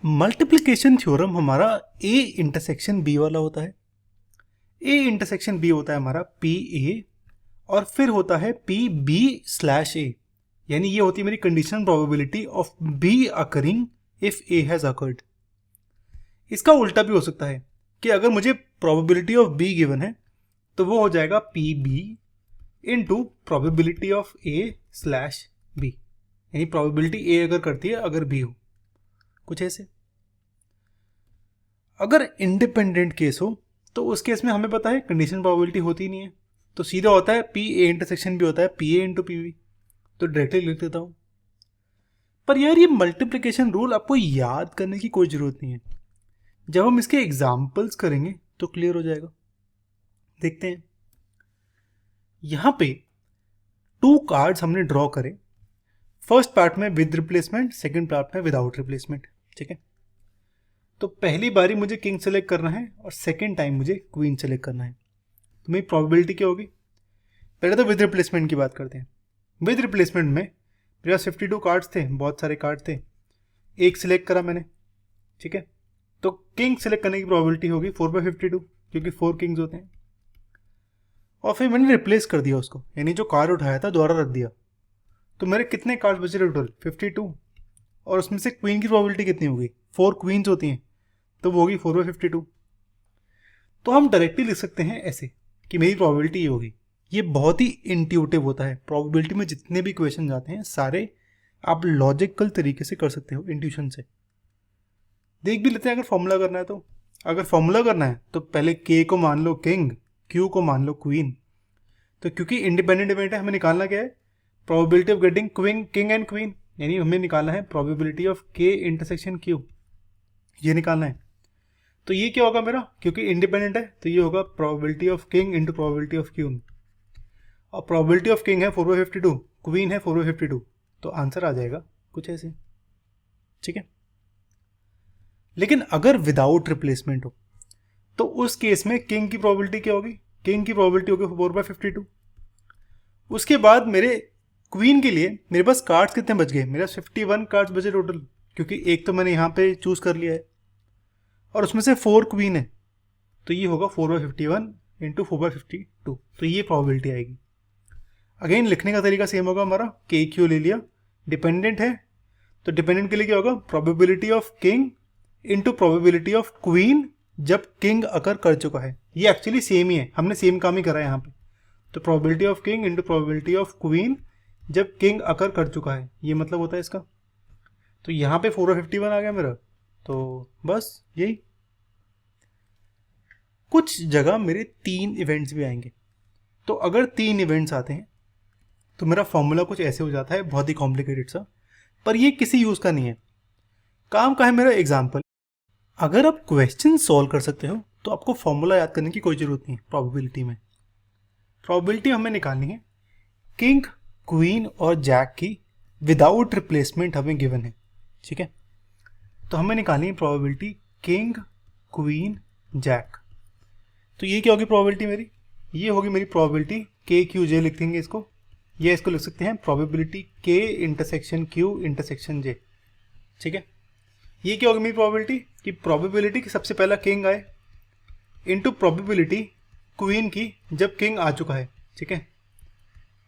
Multiplication theorem हमारा A intersection B वाला होता है। ए इंटरसेक्शन बी होता है हमारा पी ए और फिर होता है पी बी स्लैश ए, यानी ये होती है मेरी conditional probability of B occurring if A has occurred. इसका उल्टा भी हो सकता है कि अगर मुझे प्रोबेबिलिटी ऑफ बी गिवन है तो वो हो जाएगा P B into probability of A slash B, यानी प्रोबेबिलिटी ए अगर करती है अगर बी हो, कुछ ऐसे। अगर इंडिपेंडेंट केस हो तो उस केस में हमें पता है कंडीशन प्रोबेबिलिटी होती नहीं है, तो सीधा होता है पी ए इंटरसेक्शन भी होता है P A into P B, तो डायरेक्टली लिख देता हूं। पर यार ये मल्टीप्लिकेशन रूल आपको याद करने की कोई ज़रूरत नहीं है, जब हम इसके एग्जाम्पल्स करेंगे तो क्लियर हो जाएगा। देखते हैं, यहां पे 2 कार्ड्स हमने ड्रॉ करे, फर्स्ट पार्ट में विद रिप्लेसमेंट, सेकेंड पार्ट में विदाउट रिप्लेसमेंट, ठीक है। तो पहली बारी मुझे किंग सेलेक्ट करना है और सेकेंड टाइम मुझे क्वीन सेलेक्ट करना है, तो मेरी प्रोबेबिलिटी क्या होगी? पहले तो विद रिप्लेसमेंट की बात करते हैं। विद रिप्लेसमेंट में मेरे पास 52 कार्ड्स थे, बहुत सारे कार्ड थे, एक सिलेक्ट करा मैंने, ठीक है। तो किंग सेलेक्ट करने की प्रोबेबिलिटी होगी 4/52, क्योंकि 4 किंग्स होते हैं। और फिर मैंने रिप्लेस कर दिया उसको, यानी जो कार्ड उठाया था दोबारा रख दिया, तो मेरे कितने कार्ड बचे टोटल? 52। और उसमें से क्वीन की प्रोबेबिलिटी कितनी होगी? 4 क्वींस होती हैं, तो वो होगी 4/52। तो हम डायरेक्टली लिख सकते हैं ऐसे कि मेरी प्रोबेबिलिटी ये होगी। ये बहुत ही इंट्यूटिव होता है। प्रोबेबिलिटी में जितने भी क्वेश्चन आते हैं सारे आप लॉजिकल तरीके से कर सकते हो, इंट्यूशन से। देख भी लेते हैं अगर फॉर्मूला करना है तो। अगर फॉर्मूला करना है तो पहले के को मान लो किंग, क्यू को मान लो क्वीन। तो क्योंकि इंडिपेंडेंट इवेंट है, हमें निकालना क्या है? Probability of getting king and queen, यानी हमें निकालना है प्रोबेबिलिटी ऑफ के इंटरसेक्शन क्यू, ये निकालना है। तो ये क्या होगा मेरा? क्योंकि इंडिपेंडेंट है तो ये होगा probability of king into probability of queen, और प्रोबेबिलिटी ऑफ किंग है 4/52, क्वीन है 4/52, तो आंसर आ जाएगा कुछ ऐसे, ठीक है। लेकिन अगर विदाउट रिप्लेसमेंट हो तो उस केस में किंग की प्रोबेबिलिटी क्या होगी? किंग की प्रोबेबिलिटी होगी 4/52। उसके बाद मेरे क्वीन के लिए मेरे पास कार्ड्स कितने बच गए? मेरे पास 51 कार्ड्स बचे टोटल, क्योंकि एक तो मैंने यहाँ पे चूज कर लिया है और उसमें से 4 क्वीन है, तो ये होगा 4/51 इंटू 4/52, तो ये प्रोबेबिलिटी आएगी। अगेन लिखने का तरीका सेम होगा हमारा, के क्यू ले लिया, डिपेंडेंट है तो डिपेंडेंट के लिए क्या होगा? Probability of king into probability of queen जब किंग अकर कर चुका है। ये एक्चुअली सेम ही है, हमने सेम काम ही करा है यहाँ पे। तो probability of king into probability of queen जब किंग अकर कर चुका है, ये मतलब होता है इसका। तो यहाँ पे 4/51 आ गया मेरा, तो बस यही। कुछ जगह मेरे 3 इवेंट्स भी आएंगे, तो अगर 3 इवेंट्स आते हैं तो मेरा फॉर्मूला कुछ ऐसे हो जाता है, बहुत ही कॉम्प्लिकेटेड सा, पर ये किसी यूज़ का नहीं है। काम का है मेरा एग्जाम्पल। अगर आप क्वेश्चन सॉल्व कर सकते हो तो आपको फॉर्मूला याद करने की कोई ज़रूरत नहीं है। प्रोबेबिलिटी में प्रोबेबिलिटी हमें निकालनी है किंग, क्वीन और जैक की विदाउट रिप्लेसमेंट हमें गिवन है, ठीक है। तो हमें निकालनी है प्रोबेबिलिटी किंग, क्वीन, जैक। तो ये क्या होगी प्रोबेबिलिटी मेरी? ये होगी मेरी प्रोबेबिलिटी के क्यू जे, लिख देंगे इसको, ये इसको लिख सकते हैं प्रोबेबिलिटी के इंटरसेक्शन क्यू इंटरसेक्शन जे, ठीक है। ये क्या होगी मेरी प्रोबेबिलिटी? कि प्रोबेबिलिटी कि सबसे पहला किंग आए इंटू प्रोबेबिलिटी क्वीन की जब किंग आ चुका है, ठीक है,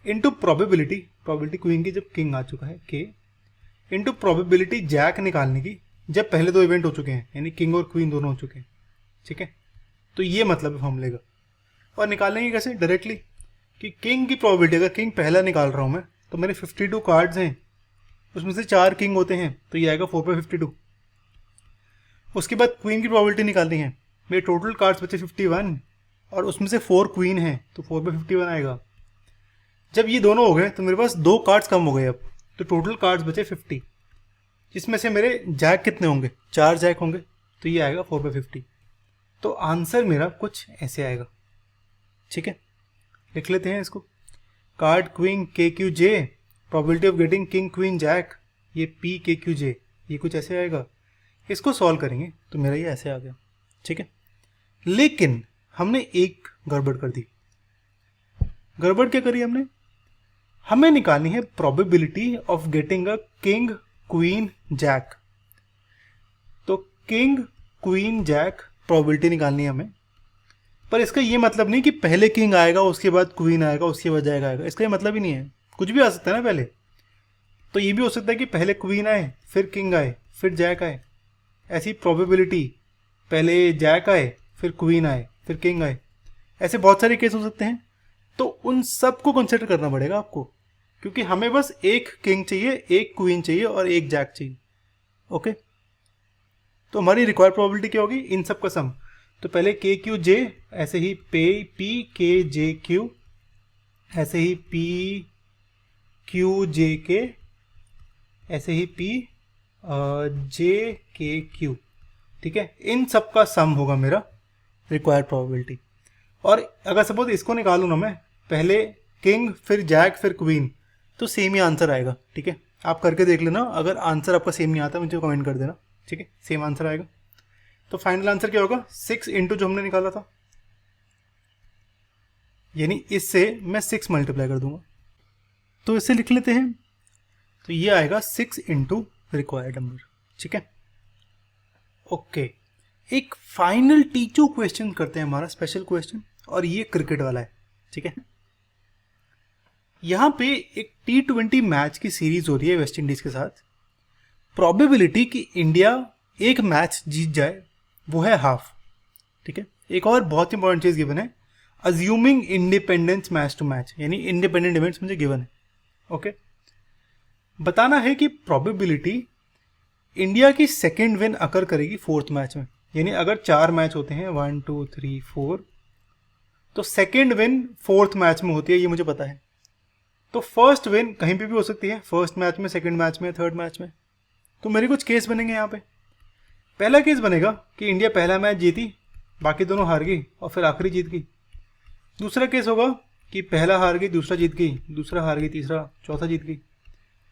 इंटू प्रोबेबिलिटी क्वीन की जब किंग आ चुका है के, इंटू प्रोबेबिलिटी जैक निकालने की जब पहले 2 इवेंट हो चुके हैं, यानी किंग और क्वीन दोनों हो चुके हैं, ठीक है। तो ये मतलब है फॉर्मूले का। और निकालेंगे कैसे? डायरेक्टली कि किंग की प्रोबेबिलिटी, अगर किंग पहला निकाल रहा हूँ मैं, तो मेरे 52 कार्ड्स हैं, उसमें से 4 किंग होते हैं, तो ये आएगा 4/52। उसके बाद क्वीन की प्रोबेबिलिटी निकालनी है, मेरे टोटल कार्ड्स बचे 51 और उसमें से 4 क्वीन हैं, तो 4/51 आएगा। जब ये दोनों हो गए तो मेरे पास 2 कार्ड्स कम हो गए अब, तो टोटल कार्ड्स बचे 50, जिसमें से मेरे जैक कितने होंगे? 4 जैक होंगे, तो ये आएगा 4/50। तो आंसर मेरा कुछ ऐसे आएगा, ठीक है। लिख लेते हैं इसको, card queen K Q J, probability of getting king queen jack, ये पी के क्यू जे, ये कुछ ऐसे आएगा। इसको सॉल्व करेंगे तो मेरा ये ऐसे आ गया, ठीक है। लेकिन हमने एक गड़बड़ कर दी। गड़बड़ क्या करी हमने? हमें निकालनी है probability of getting a king queen jack. तो किंग क्वीन जैक प्रोबेबिलिटी निकालनी है हमें, पर इसका ये मतलब नहीं कि पहले किंग आएगा उसके बाद क्वीन आएगा उसके बाद जैक आएगा, इसका ये मतलब ही नहीं है। कुछ भी आ सकता है ना पहले, तो ये भी हो सकता है कि पहले क्वीन आए फिर किंग आए फिर जैक आए। ऐसी प्रोबेबिलिटी पहले जैक आए फिर क्वीन आए फिर किंग आए, ऐसे बहुत सारे केस हो सकते हैं। तो उन सब को कंसिडर करना पड़ेगा आपको, क्योंकि हमें बस एक किंग चाहिए, एक क्वीन चाहिए और एक जैक चाहिए। ओके, तो हमारी रिक्वायर्ड प्रोबेबिलिटी क्या होगी, इन सब का सम। तो पहले के क्यू जे, ऐसे ही पी के जे क्यू, ऐसे ही पी क्यू जे के, ऐसे ही पी जे के क्यू। ठीक है, इन सब का सम होगा मेरा रिक्वायर्ड प्रोबेबिलिटी। और अगर सपोज इसको निकालू ना मैं, पहले किंग फिर जैक फिर क्वीन, तो सेम ही आंसर आएगा। ठीक है, आप करके देख लेना, अगर आंसर आपका सेम नहीं आता मुझे कमेंट कर देना। ठीक है, सेम आंसर आएगा। तो फाइनल आंसर क्या होगा, 6 इंटू जो हमने निकाला था, यानी इससे मैं 6 मल्टीप्लाई कर दूंगा। तो इसे लिख लेते हैं, तो ये आएगा 6 इंटू रिक्वायर्ड नंबर। ठीक है, ओके। एक फाइनल टी2 क्वेश्चन करते हैं, हमारा स्पेशल क्वेश्चन, और ये क्रिकेट वाला है। ठीक है, यहां पे एक T20 मैच की सीरीज हो रही है वेस्ट इंडीज के साथ। प्रोबेबिलिटी कि इंडिया एक मैच जीत जाए वो है हाफ। ठीक है, एक और बहुत इंपॉर्टेंट चीज गिवन है, assuming independence match to match, यानी इंडिपेंडेंट इवेंट्स मुझे गिवन है। ओके, बताना है कि प्रोबेबिलिटी इंडिया की सेकेंड विन अकर करेगी फोर्थ मैच में, यानी अगर 4 मैच होते हैं 1 2 3 4, तो सेकेंड विन फोर्थ मैच में होती है, ये मुझे पता है। तो फर्स्ट विन कहीं पे भी हो सकती है, फर्स्ट मैच में, सेकेंड मैच में, थर्ड मैच में। तो मेरे कुछ केस बनेंगे यहाँ पे। पहला केस बनेगा कि इंडिया पहला मैच जीती, बाकी दोनों हार गई और फिर आखिरी जीत गई। दूसरा केस होगा कि पहला हार गई, दूसरा जीत गई, दूसरा हार गई, तीसरा, चौथा जीत गई।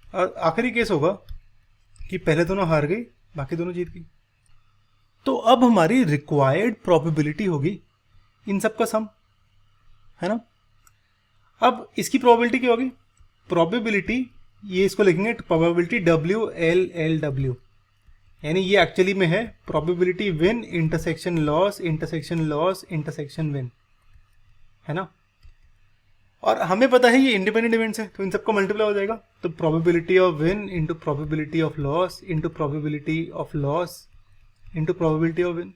और आखिरी केस होगा कि पहले दोनों हार गई, बाकी दोनों जीत गई। तो अब हमारी रिक्वायर्ड प्रोबेबिलिटी होगी इन सब का सम, है ना। अब इसकी प्रोबेबिलिटी क्या होगी, प्रोबेबिलिटी, ये इसको लिखेंगे प्रोबेबिलिटी WLLW, यानी ये एक्चुअली में है probability win intersection loss intersection loss intersection win, है ना। और हमें पता है ये इंडिपेंडेंट इवेंट्स है, तो इन सबका मल्टीप्लाई हो जाएगा। तो probability of win into probability of loss into probability of loss into probability of win.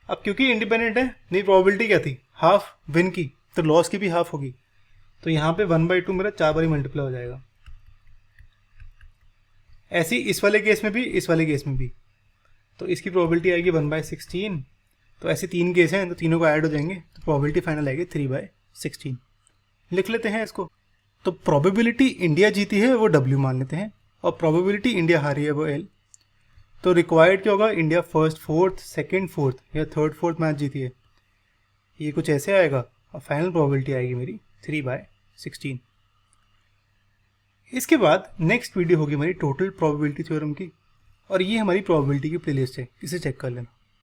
अब क्योंकि इंडिपेंडेंट है, नहीं प्रोबेबिलिटी क्या थी, हाफ विन की, तो लॉस की भी हाफ होगी। तो यहाँ पे 1/2 मेरा 4 बार ही मल्टीप्लाई हो जाएगा। ऐसी इस वाले केस में भी, इस वाले केस में भी, तो इसकी प्रोबेबिलिटी आएगी 1/16। तो ऐसे 3 केस हैं, तो तीनों को ऐड हो जाएंगे, तो प्रोबेबिलिटी फाइनल आएगी 3/16। लिख लेते हैं इसको। तो प्रोबेबिलिटी इंडिया जीती है वो W मान लेते हैं, और प्रोबेबिलिटी इंडिया हारी है वो L। तो रिक्वायर्ड क्या होगा, India first fourth second fourth या थर्ड फोर्थ मैच जीती है, ये कुछ ऐसे आएगा, और फाइनल प्रोबेबिलिटी आएगी मेरी 3/16। इसके बाद नेक्स्ट वीडियो होगी हमारी टोटल प्रोबेबिलिटी थ्योरम की, और ये हमारी प्रोबेबिलिटी की प्लेलिस्ट है, इसे चेक कर लेना।